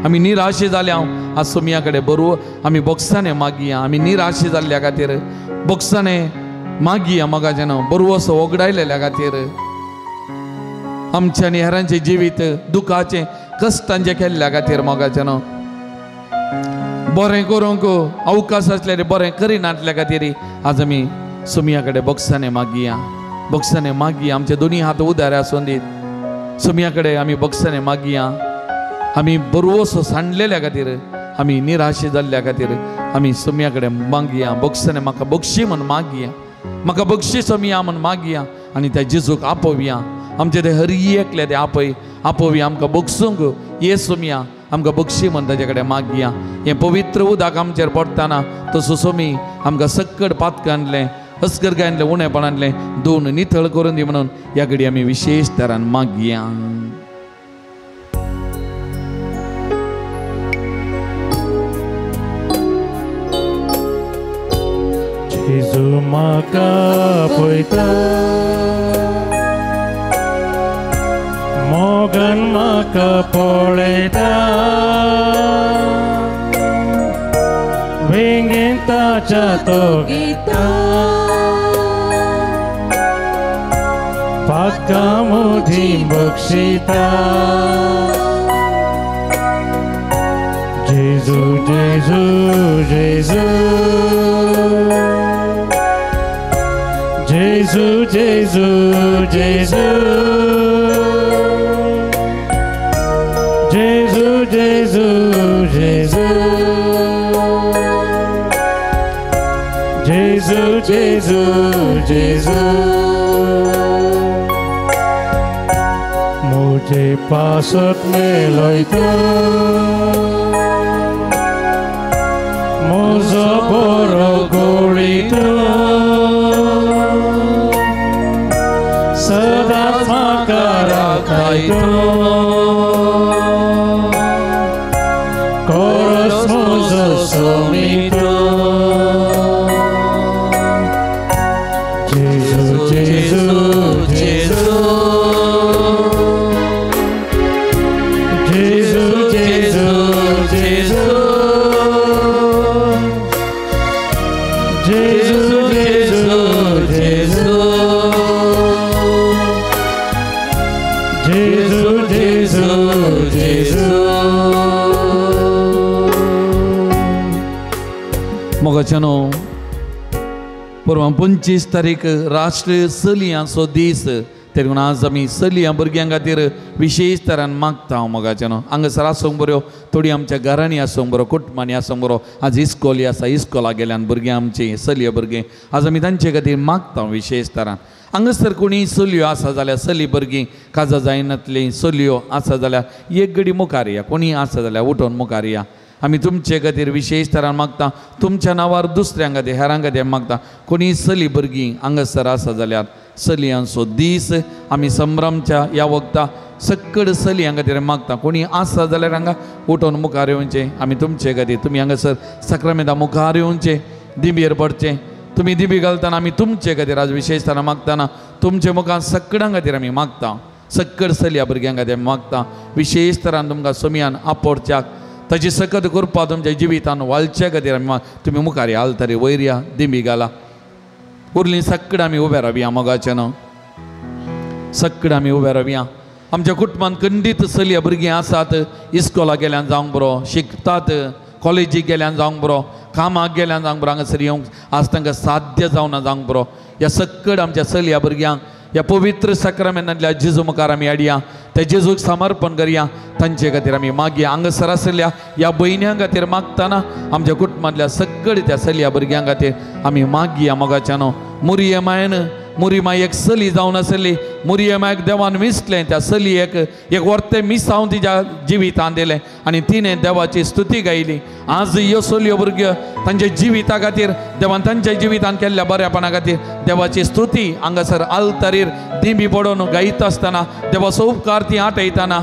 आमी निराशे जाल्या. आज सुमया कडेन बरव आमी बक्षांनी मागया. आमी निराशे जाल्ल्या खातीर बक्षांनी मागया. मोगाचेनो बरवसो ओगडायलेल्या खातीर आमच्या आनी हेरांचें जिवीत दुखाचें कश्टांचें केल्ल्या खातीर मोगाचेनो बरें करूंक अवकाश आसल्यार बरें करिनातल्या खातीर आज आमी सुमया कडेन बक्षांनी मागया. बक्षांनी मागया. आमचे दोनी हात उदारे आसून दीत. सुमया कडेन आमी बक्षांनी मागया. आमी बरवसो सांडलेल्या खातीर, आमी निराशे जाल्ल्या खातीर आमी सुमया कडेन मागया. बक्षांनी म्हाका बक्षी म्हूण मागया. म्हाका बक्षी सुमया म्हूण मागया आनी त्या जेजूक आपोवया. आमचे ते हर एकले ते आपोवया. आमकां बक्षूंक ये सुमया आमकां बक्षी म्हूण ताजे कडेन मागया. हें पवित्र उदक आमचेर पडटाना तो सुमी आमकां सक्कड पातकांतलें अस्करकायतलें उणेपणांतलें दोन नितळ करून दी म्हणून ह्या घडी आमी विशेश तरान मागया. जेजू म्हाका पळयता, मोगान म्हाका पळयता, वेंगेन ताच्या तो गिता, पातकां मदीं बक्षिता. जेजू जेजू जेजू जेजू जेजू जेजू जेजू जेजू जेजू जेजू जेजू जेजू मुझे पासत मेलोय तू, म्हजो बरो गोळी तू, सदांच म्हाका राखताय तू. कोरस म्हजो सोमी तू, जेजू जेजू जेजू जेजू जेजू जेजू मोगाच्यानो परवा 25 तारीख राष्ट्रीय चलयांचो दीस तेगून आज आमी चलयां भुरग्यां खातीर विशेश तरान मागता हांव मोगाच्यानो हांगासर आसूंक बऱ्यो थोडी आमच्या घरांनी आसूंक बरो कुटुंबांनी आसूंक बरो आज इस्कोली आसा इस्कोला गेल्यान भुरग्यां आमची चलये भुरगीं आज आमी तांचे खातीर मागता विशेश तरान हांगासर कोणी चलयो आसा जाल्यार चली भुरगीं काजा जायनातलीं चलयो आसा जाल्यार एक घडी मुखार या कोणी आसा जाल्यार उठोवन मुखार या आमी तुमचे खातीर विशेश तरान मागता तुमच्या नांवार दुसऱ्यां खातीर हेरां खातीर मागता कोणी चली भुरगीं हांगासर आसा जाल्यार चलयांचो दीस आमी संभ्रमच्या ह्या वखदा सक्कड चलयां खातीर मागता कोणी आसा जाल्यार हांगा उठोवन मुखार येवचें आमी तुमचे खातीर तुमी हांगासर सक्रामेंता मुखार येवचें दिबेर पडचें तुमी दिबी घालतना आमी तुमचे खातीर आज विशेश तरान मागतना तुमचे मुखार सक्कडां खातीर आमी मागता सक्कड चलया भुरग्यां खातीर मागता विशेष तरान तुमकां सोम्यान आपोडच्याक ताची सकत करपा तुमच्या जिवितान वालच्या खातीर आमी तुमी मुखार या आलतरी वयर या दिंबी घाला उरलीं सक्कड आमी उबे रावया मोगाचें न्हू सक्कड आमी उबे रावया आमच्या कुटुंबान खंडीत चलया भुरगीं आसात इस्कोलाक गेल्यान जावंक बरो शिकतात कॉलेजीक गेल्यान जावंक बरो कामाक गेल्यान जावंक बरो हांगासर येवंक आज तांकां साध्य जावना जावंक बरो ह्या सक्कड आमच्या चलया भुरग्यांक ह्या पवित्र सक्रामेंतांतल्या जेजू मुखार आमी हाडया त्या जेजूक समर्पण करया तांचे खातीर आमी मागया हांगासर आसल्या ह्या भयण्यां खातीर मागतना आमच्या कुटुंबांतल्या सक्कड त्या चलया भुरग्यां खातीर आमी मागया मोगाच्यानो मुरियमायन मुरिमायेक चली जावन आसली मुरियमायक देवान विसलें त्या चलयेक एक वर्तें मिसांव तिच्या जिवितांत दिलें आनी तिणें देवाची स्तुती गायली आज ह्यो चलयो भुरग्यो तांच्या जिविता खातीर देवान तांच्या जिवितांत केल्ल्या बऱ्यापणा खातीर देवाची स्तुती हांगासर आल्तारीर दिंबी पडोवन गायत आसतना देवाचो उपकार ती आठयतना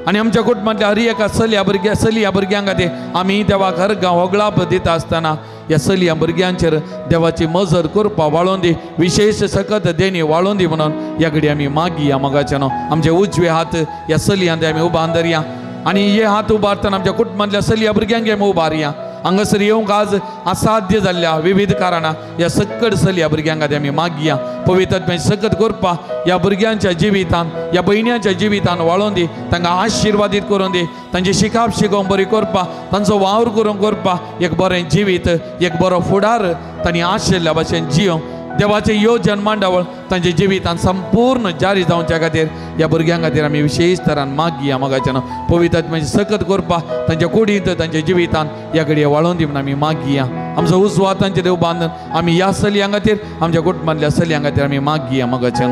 आनी आमच्या कुटुंबांतल्या हर एका चलया भुरग्यां खातीर आमी देवाक हरगां होगळाप दिता आसतना ह्या चलया भुरग्यांचेर देवाची मजत करपा वाळोवन दी विशेष सकत देणी वाळोवन दी म्हणून ह्या घडी आमी मागया मोगाच्यानो आमचे उजवे हात ह्या चलयांत आमी उबारून धरया आनी हे हात उबारतना आमच्या कुटुंबांतल्या चलया भुरग्यांक आमी उबारया हांगासर येवंक आज असाध्य जाल्ल्या विविध कारणां ह्या सक्कड चलया भुरग्यां खातीर आमी मागया पवित्रत्म्याची सकत करपा ह्या भुरग्यांच्या जिवितांत ह्या भयण्याच्या जिवितांत वाळोवन दी तांकां आशिर्वादीत करून दी तांची शिकाप शिकोवंक बरी करपा तांचो वावर करूंक करपा एक बरें जिवीत एक बरो फुडार तांणी आशिल्ल्या भशेन जियोंक देवाचे येवजन मांडावळ तांच्या जिवितांत संपूर्ण जारी जावच्या खातीर ह्या भुरग्यां खातीर आमी विशेश तरान मागया मोगाच्यान पवित्रत्म्याची सकत करपा तांच्या कुडींत तांच्या जिवितांत ह्या घडये वाळोवन दी म्हण आमी मागया आमचो उजवा तांचे देव बांदून आमी ह्या चलयां खातीर आमच्या कुटुंबांतल्या चलयां खातीर आमी मागया मोगाच्यान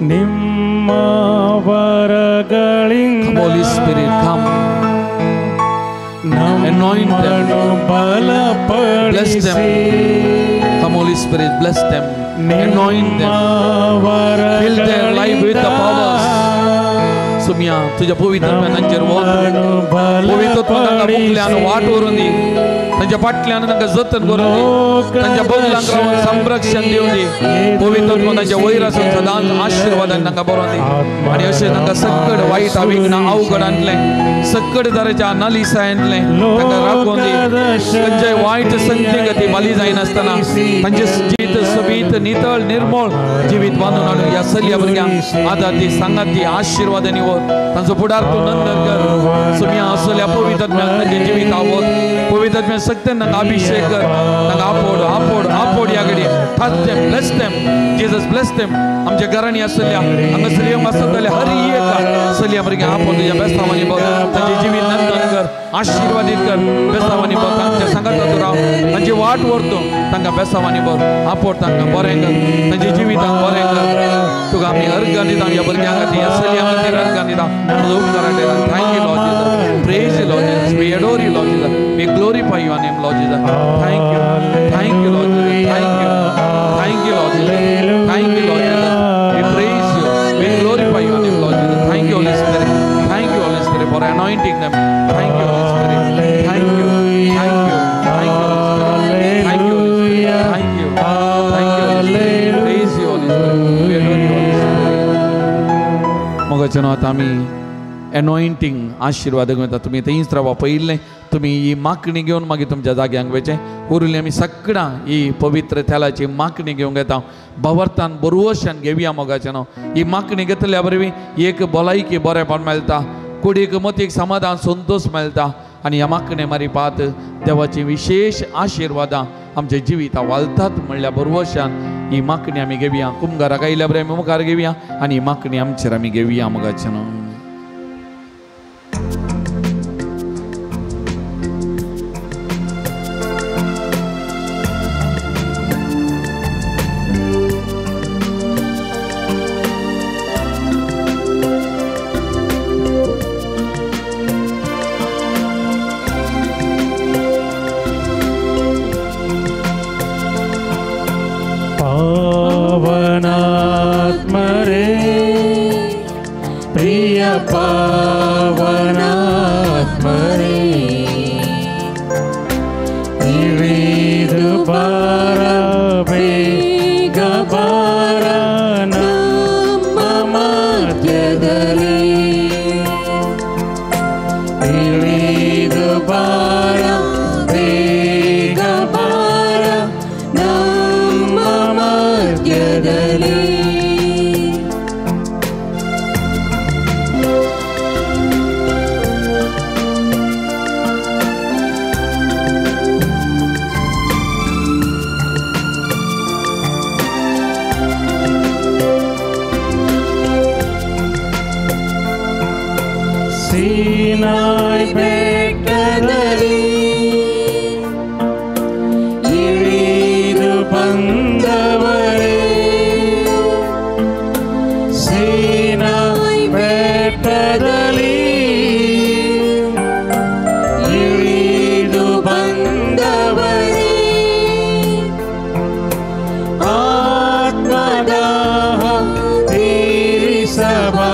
ನಿಮ್ಮ ವರಗಳಿಂದ Come Holy Spirit, come. Anoint them. Bless them. Come Holy Spirit, bless them. Anoint them. Fill their life with the powers. सुम्या तुझ्या पवित्रत्वाचेर पवित्रत्वान तांकां मुखल्यान वाट व्हरून दी तांच्या फाटल्यान तांकां जतन करून दी तांच्या बगलांक रावन संरक्षण दिवन दी पवित्रत्व तांच्या वयर आसून सदांच आशिर्वादान तांकां बरोवन दी आनी अशें तांकां सक्कड वायट विघ्नां अवघडांतलें सक्कड तरेच्या नालिसायांतलें तांकां राखून दी खंयच्याय वायट संगतीक ती बली जायनासतना तांचे जीत सुबीत नितळ निर्मळ जिवीत बांदून हाडून ह्या चलया भुरग्यांक आदार दी सांगात दी आशिर्वादांनी तांचो फुडार तूं नंदन कर सुम्या असल्या पवित्रत्म्याक तांचे जिवीत आवड पवित्रत्म्या सक्तेन तांकां अभिषेक कर तांकां आपोड आपोड आपोड ह्या घडी touch them bless them Jesus bless them आमच्या घरांनी आसल्या हांगासर येवंक आसत जाल्यार हर एका चलया भुरग्यांक आपोड तुज्या बेस्तावांनी बघ तांचे जिवीत नंदन कर आशिर्वादीत कर बेस्तावांनी बघ तांच्या सांगात तूं राव तांची वाट व्हरतो तांकां बेस्तावांनी बघ आपोड तांकां बरें कर तांच्या जिवितांत बरें कर तुका आमी अर्घ दिता ह्या भुरग्यां खातीर ह्या चलयां खातीर अर्घ दिता तुजो उपकार आठयता thank you Lord Jesus praise you Lord Jesus we adore you Lord Jesus we glorify your name Lord Jesus thank you Lord Jesus thank you Lord Jesus thank you Lord Jesus we praise you we glorify your name Lord Jesus thank you Holy Spirit thank you Holy Spirit for anointing them thank you Holy Spirit thank you thank you thank you thank you thank you praise you Holy spirit we adore you Holy spirit मोगाचें आतां आमी एनॉइंटिंग आशिर्वाद घेता तुमी थंयच रावा पयिल्लें तुम्ही ही मागणी घेऊन मागीर तुमच्या जाग्यांक वेचे उरली आमी सगळां ही पवित्र तेलाची मागणी घेवंक येता भवर्तान बरोवशान घेवया मोगाचें न्हू ही मागणी घेतल्या वरवीं एक भलायकी बरेंपण मेळटा कुडीक मतीक समाधान संतोष मेळटा आनी ह्या मागणे मारी पात देवाची विशेष आशिर्वादां आमच्या जिवितां वालतात म्हणल्या बरोवशान ही मागणी आमी घेवया कुंभाराक आयल्या बरें आमी मुखार घेवया आनी ही मागणी आमचेर आमी घेवया मोगाचें न्हू पावनात्मरे प्रिय पावनात्मरे इळिದು ಬೇಗ ಬಾರ ನಮ್ಮ ಮಧ್ಯದಲ್ಲಿ ಇಳಿದು ಬಾರ ಬೇಗ ಬಾರ ನಮ್ಮ ಮಧ್ಯದಲ್ಲಿ ಸೀನಾಯಿ ಬೆಟ್ಟದಲ್ಲಿ ಇಳಿದು ಬಂದವರೇ ಸೀನಾಯಿ ಬೆಟ್ಟದಲ್ಲಿ ಇಳಿದು ಬಂದವರೇ ಆತ್ಮದಾಹ ತೀರಿಸಬಾರ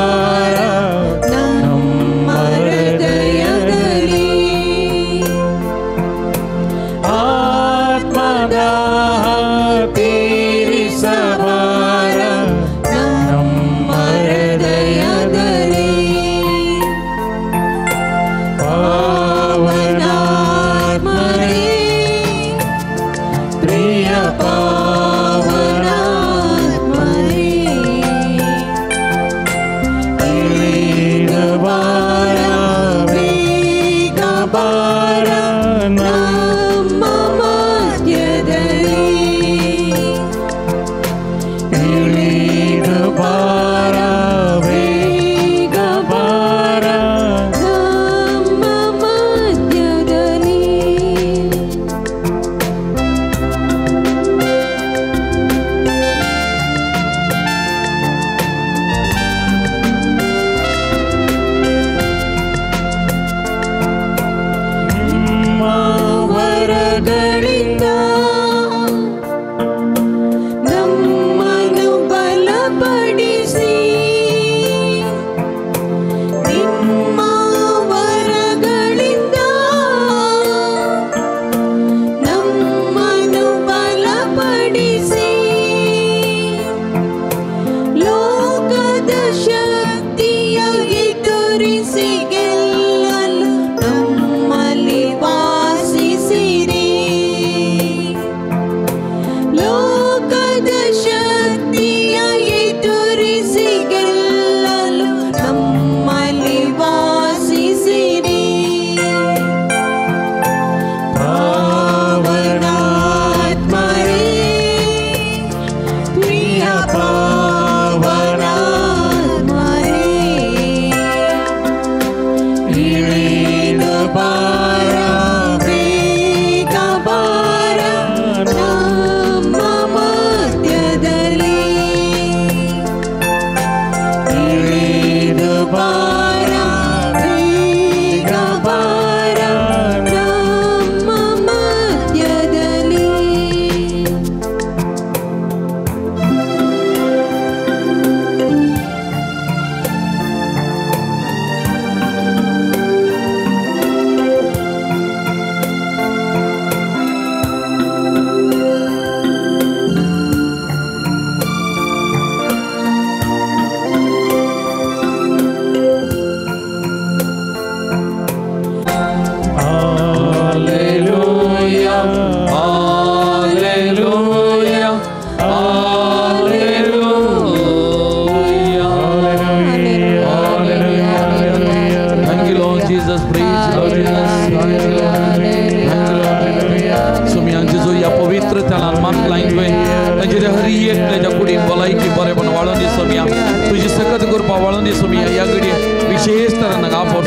मात लायन तुवें तांचे हर एक ताच्या कुडीन भलायकी बरेपण वाळून दी सोमिया तुजी सकत कृपा वाळून दी सोमिया या घडये विशेष तरान आपोर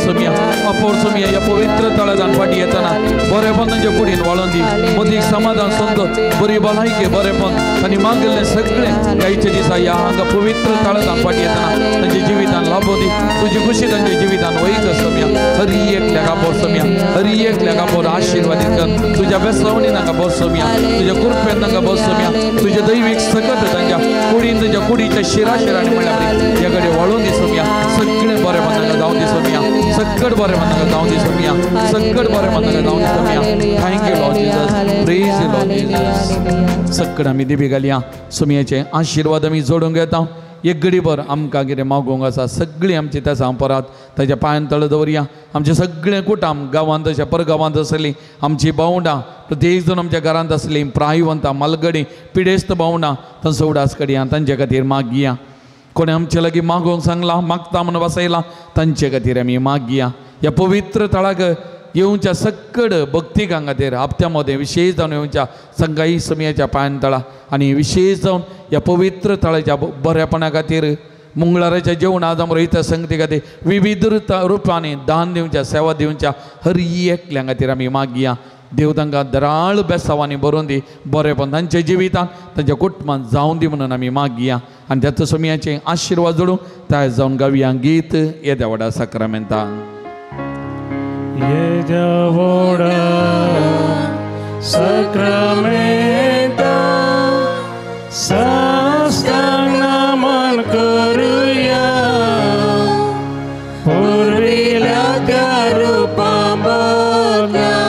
सोमिया या पवित्र तळाजान फाटी येताना बरेपण तांच्या कुडीन वाळून दी मदीक समाधान संतोष बरी भलायकी बरेपण तांणी मागिल्लें सगळें गायचे दिसा या हांगा पवित्र तळाजान फाटी येताना तांच्या जिवितान लाभो दी तुजी खुशी तांच्या जिवितान वयक सोमिया हर एक आपोर सोमिया हर एक आपोर आशीर्वादीत कर तुझ्या बेसवणी नाका बोस सोमिया तुझ्या कृपेन नाका बोस सोमिया तुझ्या दैविक सकत तांच्या कुडीन तुझ्या कुडीच्या शिराशिरांनी म्हणल्यार या घडये वाळून दी सोमिया सगळें बरें मनाका जावं दी सोमिया सगळं बरें मनाका जावं दी सोमिया सगळं बरें मनाका जावं दी सोमिया thank you Lord Jesus praise you Lord Jesus सगळं आमी दिबी घालया सोमियाचे आशीर्वाद आमी जोडूंक येता एक घडीभर आमकां कितें मागोवंक आसा सगळीं आमची त्या परत ताच्या पांयान तळ दवरया आमचे सगळे कुटाम गांवांत तशें परगांवांत आसलीं आमची भावंडां प्रत्येक जण आमच्या घरांत आसलीं प्रायवंतां मालगडी पिडेस्त भावंडां तांचो उडास काडया तांचे खातीर मागया कोणी आमचे लागीं मागोवंक सांगलां मागता म्हणून बसयलां तांचे खातीर आमी मागया ह्या पवित्र तळाक येवच्या सकड भक्तिकां खातीर हप्त्या मदें विशेष जावन येवच्या संगाई सोमियाच्या पांयान तळा आनी विशेष जावन ह्या पवित्र तळाच्या बरेपणा खातीर मंगळाराच्या जेवण आज आम रोहित संगती खातीर विविध रुपांनी दान दिवच्या सेवा दिवच्या हर एकल्या खातीर आमी मागया देव तांकां दराळ बेसांवांनी बरोवन दी बरेपण तांच्या जिवितांत तांच्या कुटुंबांत जावं दी म्हणून आमी मागया आनी त्याच सोमियाचे आशिर्वाद जोडूं तायें जावन गावया गीत येद्या व्हडा साक्रामेंतां Yedavoda Sakramenta Sastang naman karuya Purvila karupam bogya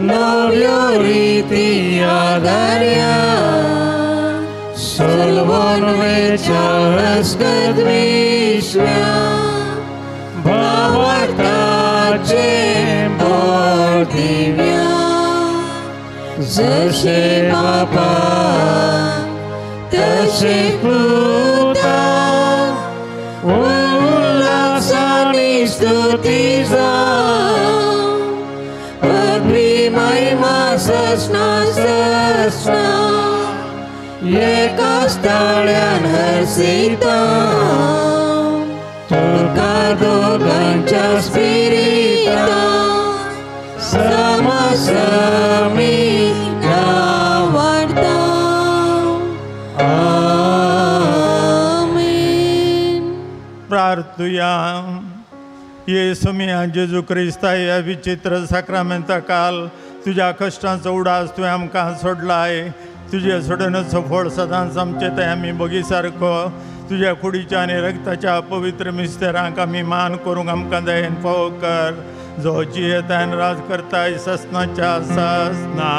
Novyo riti adarya Solvon vechas gadvishya Bhavarta दिव्या जसे बापा तसे पुता उल्हासाने स्तुती जा पदवी महिमा ससना ससना एका स्थळ्यान हसिता तुका दोघांच्या स्पिरिता समसमी वाढता आमेन. प्रार्थुया येसू मिया जेजू क्रिस्ता या विचित्र साक्रामेंता काल तुझ्या कष्टांचो उडास तुवें आमकां सोडलाय तुझे सोडण्याचो फळ सदांच आमचे थंय आमी बगी सारको तुझ्या कुडीच्या आनी रक्ताच्या पवित्र मिस्तेरांक आमी मान करूंक आमकां दयेन फावो कर जो जियेतान राज करताय ससनाच्या ससना